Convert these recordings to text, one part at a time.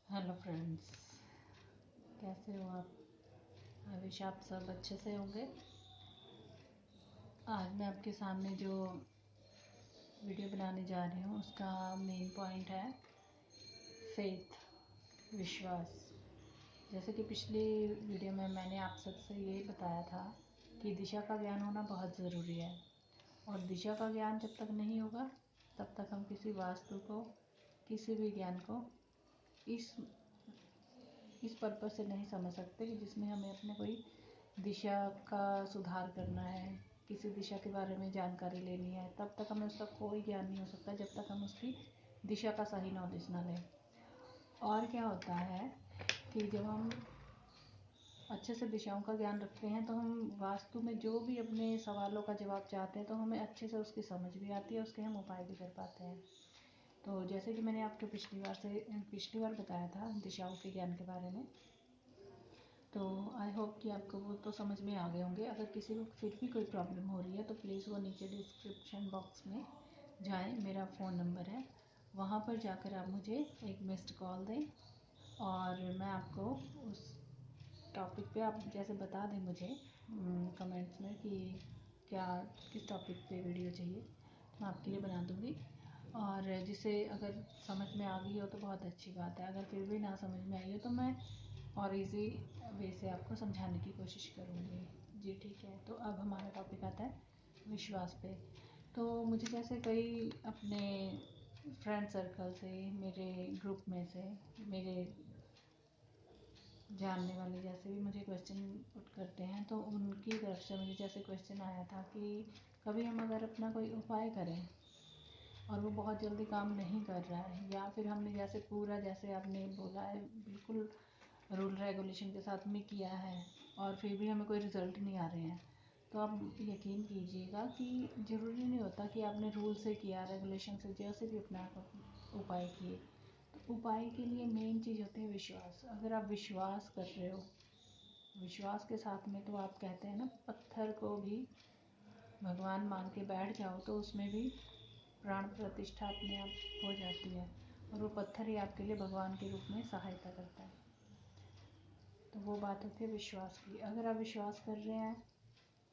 Hello friends, कैसे हो आप? आई विश आप सब अच्छे से होंगे। आज मैं आपके सामने जो वीडियो बनाने जा रही हूँ उसका मेन पॉइंट है फेथ, विश्वास। जैसे कि पिछली वीडियो में मैंने आप सबसे ये बताया था कि दिशा का ज्ञान होना बहुत ज़रूरी है, और दिशा का ज्ञान जब तक नहीं होगा तब तक हम किसी वास्तु को, किसी भी ज्ञान को इस पर्पस से नहीं समझ सकते कि जिसमें हमें अपने कोई दिशा का सुधार करना है, किसी दिशा के बारे में जानकारी लेनी है। तब तक हमें उसका कोई ज्ञान नहीं हो सकता जब तक हम उसकी दिशा का सही नॉलेज ना लें। और क्या होता है कि जब हम अच्छे से दिशाओं का ज्ञान रखते हैं तो हम वास्तु में जो भी अपने सवालों का जवाब चाहते हैं तो हमें अच्छे से उसकी समझ भी आती है, उसके हम उपाय भी कर पाते हैं। तो जैसे कि मैंने आपको पिछली बार बताया था दिशाओं के ज्ञान के बारे में, तो आई होप कि आपको वो तो समझ में आ गए होंगे। अगर किसी को फिर भी कोई प्रॉब्लम हो रही है तो प्लीज़ वो नीचे डिस्क्रिप्शन बॉक्स में जाएं, मेरा फ़ोन नंबर है, वहाँ पर जाकर आप मुझे एक मिस्ड कॉल दें और मैं आपको उस टॉपिक पे आप जैसे बता दें मुझे कमेंट्स में कि क्या किस टॉपिक पे वीडियो चाहिए, तो मैं आपके लिए बना दूँगी। और जिसे अगर समझ में आ गई हो तो बहुत अच्छी बात है, अगर फिर भी ना समझ में आई हो तो मैं और इजी वे से आपको समझाने की कोशिश करूँगी। जी ठीक है, तो अब हमारा टॉपिक आता है विश्वास पे। तो मुझे जैसे कई अपने फ्रेंड सर्कल से, मेरे ग्रुप में से, मेरे जानने वाले जैसे भी मुझे क्वेश्चन पुट करते हैं, तो उनकी तरफ से मुझे जैसे क्वेश्चन आया था कि कभी हम अगर अपना कोई उपाय करें और वो बहुत जल्दी काम नहीं कर रहा है, या फिर हमने जैसे पूरा जैसे आपने बोला है बिल्कुल रूल रेगुलेशन के साथ में किया है और फिर भी हमें कोई रिज़ल्ट नहीं आ रहे हैं, तो आप यकीन कीजिएगा कि ज़रूरी नहीं होता कि आपने रूल से किया, रेगुलेशन से, जैसे भी अपना उपाय किए। तो उपाय के लिए मेन चीज़ होती है विश्वास। अगर आप विश्वास कर रहे हो, विश्वास के साथ में, तो आप कहते हैं ना, पत्थर को भी भगवान मान के बैठ जाओ तो उसमें भी प्राण प्रतिष्ठा अपने आप हो जाती है, और वो पत्थर ही आपके लिए भगवान के रूप में सहायता करता है। तो वो बात होती है विश्वास की। अगर आप विश्वास कर रहे हैं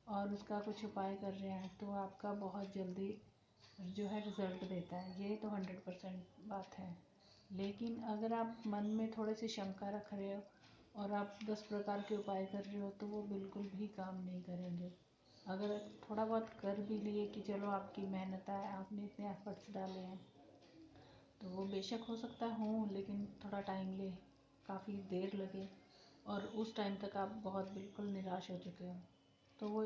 और उसका कुछ उपाय कर रहे हैं तो आपका बहुत जल्दी जो है रिज़ल्ट देता है, ये तो 100% बात है। लेकिन अगर आप मन में थोड़ी सी शंका रख रहे हो और आप 10 प्रकार के उपाय कर रहे हो तो वो बिल्कुल भी काम नहीं करेंगे। अगर थोड़ा बहुत कर भी लिए कि चलो आपकी मेहनत है, आपने इतने एफर्ट्स डाले हैं, तो वो बेशक हो सकता है हो, लेकिन थोड़ा टाइम ले, काफ़ी देर लगे और उस टाइम तक आप बहुत बिल्कुल निराश हो चुके हो। तो वो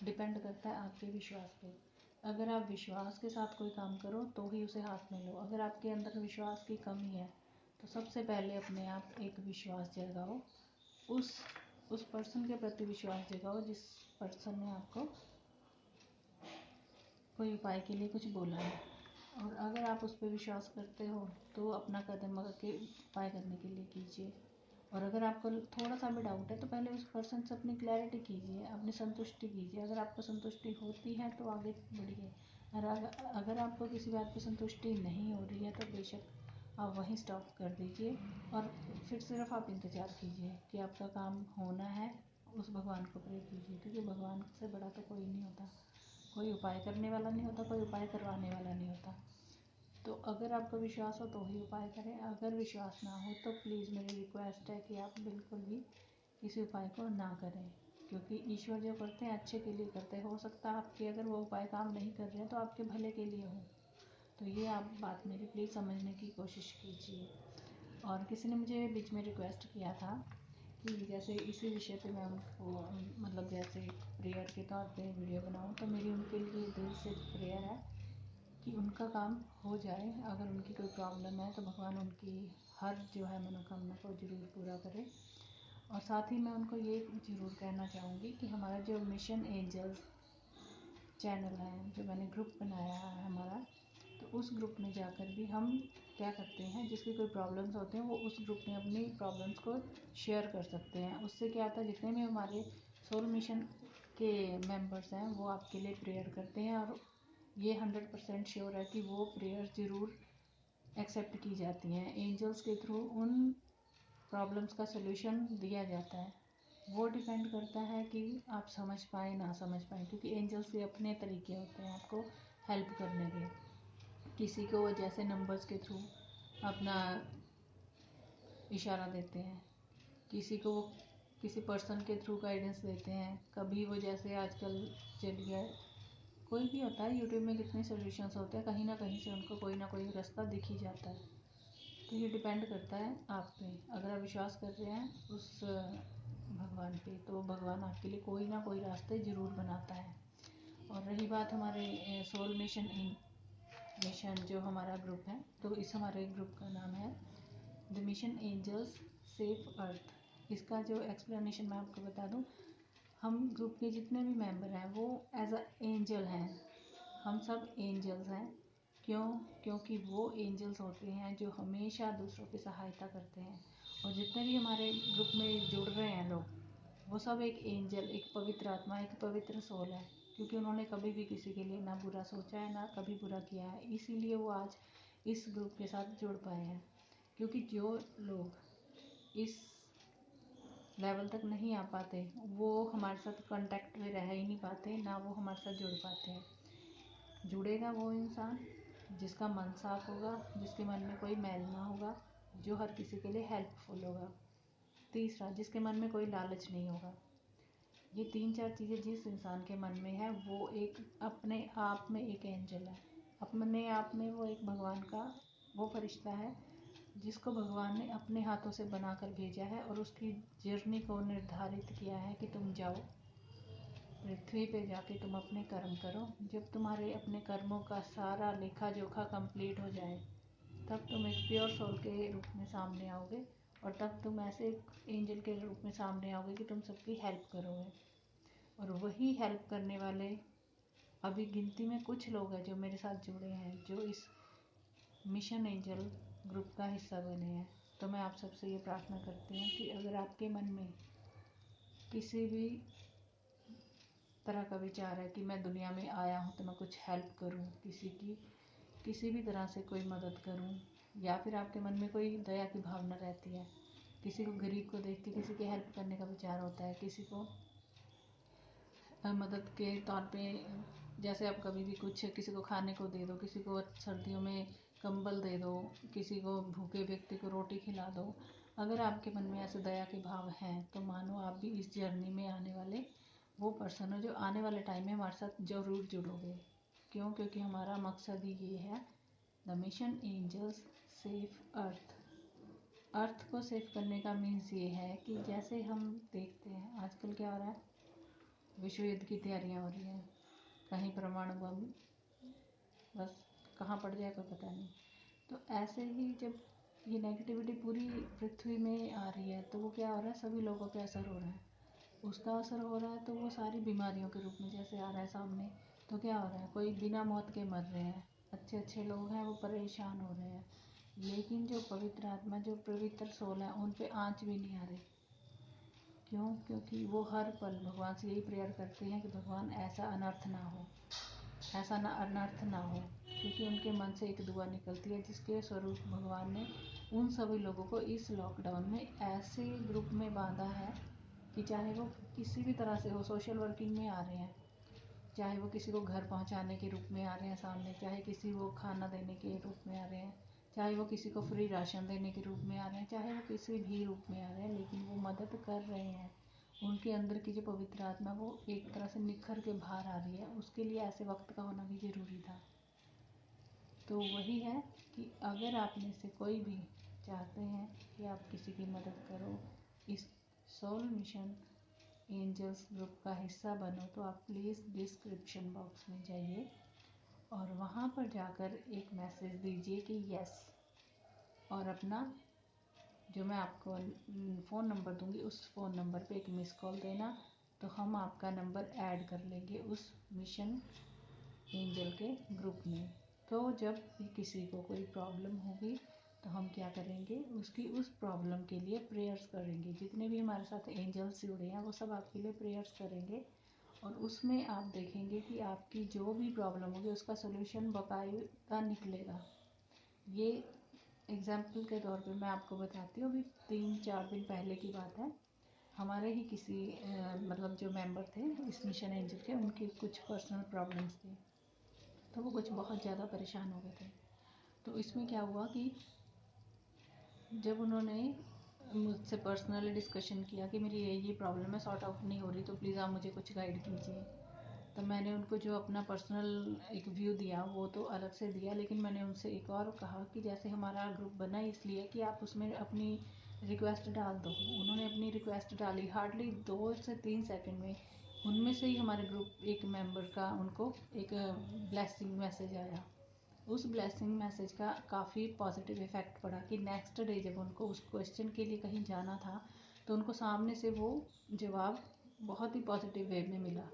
डिपेंड करता है आपके विश्वास पे। अगर आप विश्वास के साथ कोई काम करो तो ही उसे हाथ में लो। अगर आपके अंदर विश्वास की कमी है तो सबसे पहले अपने आप एक विश्वास जगाओ, उस पर्सन के प्रति विश्वास जगाओ जिस पर्सन ने आपको कोई उपाय के लिए कुछ बोला है। और अगर आप उस पर विश्वास करते हो तो अपना कदम आगे उपाय करने के लिए कीजिए। और अगर आपको थोड़ा सा भी डाउट है तो पहले उस पर्सन से अपनी क्लैरिटी कीजिए, अपनी संतुष्टि कीजिए। अगर आपको संतुष्टि होती है तो आगे बढ़िए, और अगर आपको किसी बात पर संतुष्टि नहीं हो रही है तो बेशक आप वहीं स्टॉप कर दीजिए और फिर सिर्फ आप इंतज़ार कीजिए कि आपका काम होना है। उस भगवान को प्रे कीजिए, क्योंकि भगवान से बड़ा तो कोई नहीं होता, कोई उपाय करने वाला नहीं होता, कोई उपाय करवाने वाला नहीं होता। तो अगर आपको विश्वास हो तो ही उपाय करें, अगर विश्वास ना हो तो प्लीज़ मेरी रिक्वेस्ट है कि आप बिल्कुल भी किसी उपाय को ना करें, क्योंकि ईश्वर जो करते हैं अच्छे के लिए करते हैं। हो सकता है आपके अगर वो उपाय काम नहीं कर रहे हैं तो आपके भले के लिए हो। तो ये आप बात मेरी प्लीज़ समझने की कोशिश कीजिए। और किसी ने मुझे बीच में रिक्वेस्ट किया था कि जैसे इसी विषय पे मैं उनको मतलब जैसे प्रेयर के तौर पे वीडियो बनाऊँ, तो मेरी उनके लिए दिल से प्रेयर है कि उनका काम हो जाए। अगर उनकी कोई प्रॉब्लम है तो भगवान उनकी हर जो है मनोकामना को ज़रूर पूरा करे। और साथ ही मैं उनको ये ज़रूर कहना चाहूँगी कि हमारा जो मिशन एंजल्स चैनल है, जो मैंने ग्रुप बनाया है हमारा, तो उस ग्रुप में जाकर भी हम क्या करते हैं, जिसकी कोई प्रॉब्लम्स होते हैं वो उस ग्रुप में अपनी प्रॉब्लम्स को शेयर कर सकते हैं। उससे क्या होता है, जितने भी हमारे सोल मिशन के मेंबर्स हैं वो आपके लिए प्रेयर करते हैं, और ये 100% श्योर है कि वो प्रेयर ज़रूर एक्सेप्ट की जाती हैं। एंजल्स के थ्रू उन प्रॉब्लम्स का सलूशन दिया जाता है। वो डिपेंड करता है कि आप समझ पाए ना समझ पाए, क्योंकि एंजल्स के अपने तरीके होते हैं आपको हेल्प करने के। किसी को वो जैसे नंबर्स के थ्रू अपना इशारा देते हैं, किसी को वो किसी पर्सन के थ्रू गाइडेंस देते हैं, कभी वो जैसे आजकल चल गया है, कोई भी होता है, यूट्यूब में कितने सोल्यूशंस होते हैं, कहीं ना कहीं से उनको कोई ना कोई रास्ता दिख ही जाता है। तो ये डिपेंड करता है आप पे। अगर आप विश्वास कर रहे हैं उस भगवान पे, तो भगवान आपके लिए कोई ना कोई रास्ते ज़रूर बनाता है। और रही बात हमारे सोल मिशन जो हमारा ग्रुप है, तो इस हमारे ग्रुप का नाम है द मिशन एंजल्स सेफ अर्थ। इसका जो एक्सप्लेनेशन मैं आपको बता दूं, हम ग्रुप के जितने भी मेंबर हैं वो एज अ एंजल हैं। हम सब एंजल्स हैं। क्यों? क्योंकि वो एंजल्स होते हैं जो हमेशा दूसरों की सहायता करते हैं। और जितने भी हमारे ग्रुप में जुड़ रहे हैं लोग, वो सब एक एंजल, एक पवित्र आत्मा, एक पवित्र सोल है, क्योंकि उन्होंने कभी भी किसी के लिए ना बुरा सोचा है, ना कभी बुरा किया है। इसीलिए वो आज इस ग्रुप के साथ जुड़ पाए हैं। क्योंकि जो लोग इस लेवल तक नहीं आ पाते, वो हमारे साथ कांटेक्ट में रह ही नहीं पाते, ना वो हमारे साथ जुड़ पाते हैं। जुड़ेगा वो इंसान जिसका मन साफ होगा, जिसके मन में कोई मैल ना होगा, जो हर किसी के लिए हेल्पफुल होगा। तीसरा, जिसके मन में कोई लालच नहीं होगा। ये 3-4 चीज़ें जिस इंसान के मन में है, वो एक अपने आप में एक एंजल है। अपने आप में वो एक भगवान का वो फरिश्ता है जिसको भगवान ने अपने हाथों से बनाकर भेजा है, और उसकी जर्नी को निर्धारित किया है कि तुम जाओ पृथ्वी पे, जाके तुम अपने कर्म करो। जब तुम्हारे अपने कर्मों का सारा लेखा जोखा कंप्लीट हो जाए, तब तुम एक प्योर सोल के रूप में सामने आओगे, और तब तुम ऐसे एक एंजल के रूप में सामने आओगे कि तुम सबकी हेल्प करोगे। और वही हेल्प करने वाले अभी गिनती में कुछ लोग हैं जो मेरे साथ जुड़े हैं, जो इस मिशन एंजल ग्रुप का हिस्सा बने हैं। तो मैं आप सबसे ये प्रार्थना करती हूँ कि अगर आपके मन में किसी भी तरह का विचार है कि मैं दुनिया में आया हूँ तो मैं कुछ हेल्प करूँ, किसी की किसी भी तरह से कोई मदद करूँ, या फिर आपके मन में कोई दया की भावना रहती है, किसी को गरीब को देख के किसी की हेल्प करने का विचार होता है, किसी को मदद के तौर पे, जैसे आप कभी भी कुछ किसी को खाने को दे दो, किसी को सर्दियों में कंबल दे दो, किसी को भूखे व्यक्ति को रोटी खिला दो। अगर आपके मन में ऐसे दया के भाव हैं, तो मानो आप भी इस जर्नी में आने वाले वो पर्सन हो जो आने वाले टाइम में हमारे साथ जरूर जुड़ोगे। क्यों? क्योंकि हमारा मकसद ही ये है, द मिशन एंजल्स सेफ अर्थ। अर्थ को सेव करने का मीन्स ये है कि जैसे हम देखते हैं आजकल क्या हो रहा है, विश्व युद्ध की तैयारियां हो रही हैं, कहीं परमाणु बम बस कहाँ पड़ जाए कोई पता नहीं। तो ऐसे ही जब ये नेगेटिविटी पूरी पृथ्वी में आ रही है, तो वो क्या हो रहा है, सभी लोगों पे असर हो रहा है। उसका असर हो रहा है तो वो सारी बीमारियों के रूप में जैसे आ रहा है सामने। तो क्या हो रहा है, कोई बिना मौत के मर रहे हैं, अच्छे अच्छे लोग हैं वो परेशान हो रहे हैं, लेकिन जो पवित्र आत्मा, जो पवित्र सोल है, उन पे आँच भी नहीं आ रही। क्यों? क्योंकि वो हर पल भगवान से यही प्रेयर करते हैं कि भगवान ऐसा अनर्थ ना हो, ऐसा ना अनर्थ ना हो। क्योंकि उनके मन से एक दुआ निकलती है जिसके स्वरूप भगवान ने उन सभी लोगों को इस लॉकडाउन में ऐसे ग्रुप में बांधा है कि चाहे वो किसी भी तरह से हो, सोशल वर्किंग में आ रहे हैं, चाहे वो किसी को घर पहुंचाने के रूप में आ रहे हैं सामने, चाहे किसी को खाना देने के रूप में आ रहे हैं, चाहे वो किसी को फ्री राशन देने के रूप में आ रहे हैं, चाहे वो किसी भी रूप में आ रहे हैं, लेकिन वो मदद कर रहे हैं। उनके अंदर की जो पवित्र आत्मा वो एक तरह से निखर के बाहर आ रही है। उसके लिए ऐसे वक्त का होना भी जरूरी था। तो वही है कि अगर आप में से कोई भी चाहते हैं कि आप किसी की मदद करो, इस सोल मिशन एंजल्स ग्रुप का हिस्सा बनो, तो आप प्लीज़ डिस्क्रिप्शन बॉक्स में जाइए और वहाँ पर जाकर एक मैसेज दीजिए कि यस, और अपना जो मैं आपको फ़ोन नंबर दूंगी उस फ़ोन नंबर पे एक मिस कॉल देना, तो हम आपका नंबर ऐड कर लेंगे उस मिशन एंजल के ग्रुप में। तो जब भी किसी को कोई प्रॉब्लम होगी तो हम क्या करेंगे, उसकी उस प्रॉब्लम के लिए प्रेयर्स करेंगे। जितने भी हमारे साथ एंजल्स जुड़े हैं वो सब आपके लिए प्रेयर्स करेंगे, और उसमें आप देखेंगे कि आपकी जो भी प्रॉब्लम होगी उसका सोल्यूशन बाकायदा निकलेगा। ये एग्जाम्पल के तौर पे मैं आपको बताती हूँ, अभी 3-4 दिन पहले की बात है। हमारे ही किसी मतलब जो मेंबर थे इस मिशन एंजल के, उनकी कुछ पर्सनल प्रॉब्लम्स थी, तो वो कुछ बहुत ज़्यादा परेशान हो गए थे। तो इसमें क्या हुआ कि जब उन्होंने मुझसे पर्सनली डिस्कशन किया कि मेरी ये प्रॉब्लम है, सॉर्ट आउट नहीं हो रही, तो प्लीज़ आप मुझे कुछ गाइड कीजिए। तो मैंने उनको जो अपना पर्सनल एक व्यू दिया वो तो अलग से दिया, लेकिन मैंने उनसे एक और कहा कि जैसे हमारा ग्रुप बना इसलिए कि आप उसमें अपनी रिक्वेस्ट डाल दो। उन्होंने अपनी रिक्वेस्ट डाली, हार्डली 2 से 3 सेकंड में उनमें से ही हमारे ग्रुप एक मेंबर का उनको एक ब्लेसिंग मैसेज आया। उस ब्लेसिंग मैसेज का काफ़ी पॉजिटिव इफ़ेक्ट पड़ा कि नेक्स्ट डे जब उनको उस क्वेश्चन के लिए कहीं जाना था तो उनको सामने से वो जवाब बहुत ही पॉजिटिव वे में मिला।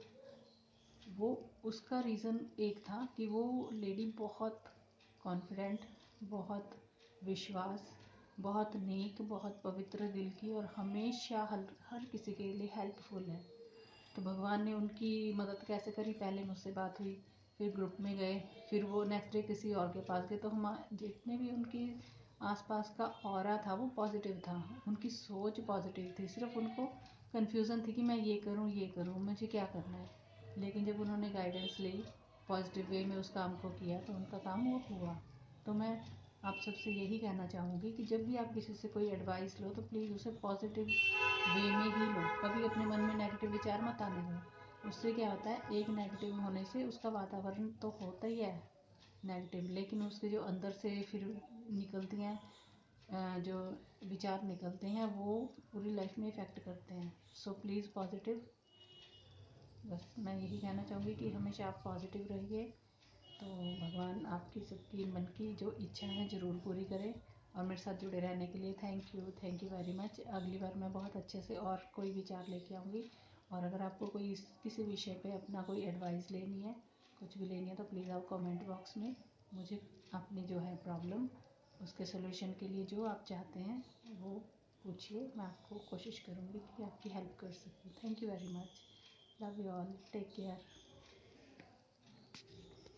वो उसका रीज़न एक था कि वो लेडी बहुत कॉन्फिडेंट, बहुत विश्वास, बहुत नेक, बहुत पवित्र दिल की और हमेशा हर किसी के लिए हेल्पफुल है। तो भगवान ने उनकी मदद कैसे करी, पहले मुझसे बात हुई, फिर ग्रुप में गए, फिर वो नेक्स्ट डे किसी और के पास गए, तो हम जितने भी उनके आसपास का ऑरा था वो पॉजिटिव था, उनकी सोच पॉजिटिव थी। सिर्फ उनको कन्फ्यूज़न थी कि मैं ये करूँ, मुझे क्या करना है। लेकिन जब उन्होंने गाइडेंस ली, पॉजिटिव वे में उस काम को किया, तो उनका काम वो हुआ। तो मैं आप सबसे यही कहना चाहूँगी कि जब भी आप किसी से कोई एडवाइस लो तो प्लीज़ उसे पॉजिटिव वे में ही लो, कभी अपने मन में नेगेटिव विचार मत आने दो। उससे क्या होता है, एक नेगेटिव होने से उसका वातावरण तो होता ही है नेगेटिव, लेकिन उसके जो अंदर से फिर निकलती हैं जो विचार निकलते हैं वो पूरी लाइफ में इफ़ेक्ट करते हैं। सो प्लीज़ पॉजिटिव, बस मैं यही कहना चाहूँगी कि हमेशा आप पॉजिटिव रहिए, तो भगवान आपकी सबकी मन की जो इच्छा है ज़रूर पूरी करें। और मेरे साथ जुड़े रहने के लिए थैंक यू वेरी मच। अगली बार मैं बहुत अच्छे से और कोई विचार लेके आऊँगी। और अगर आपको कोई किसी विषय पे अपना कोई एडवाइस लेनी है, कुछ भी लेनी है, तो प्लीज़ आप कमेंट बॉक्स में मुझे अपनी जो है प्रॉब्लम, उसके सोल्यूशन के लिए जो आप चाहते हैं वो पूछिए। मैं आपको कोशिश करूँगी कि आपकी हेल्प कर सकूँ। Thank you very much. Love you all. Take care.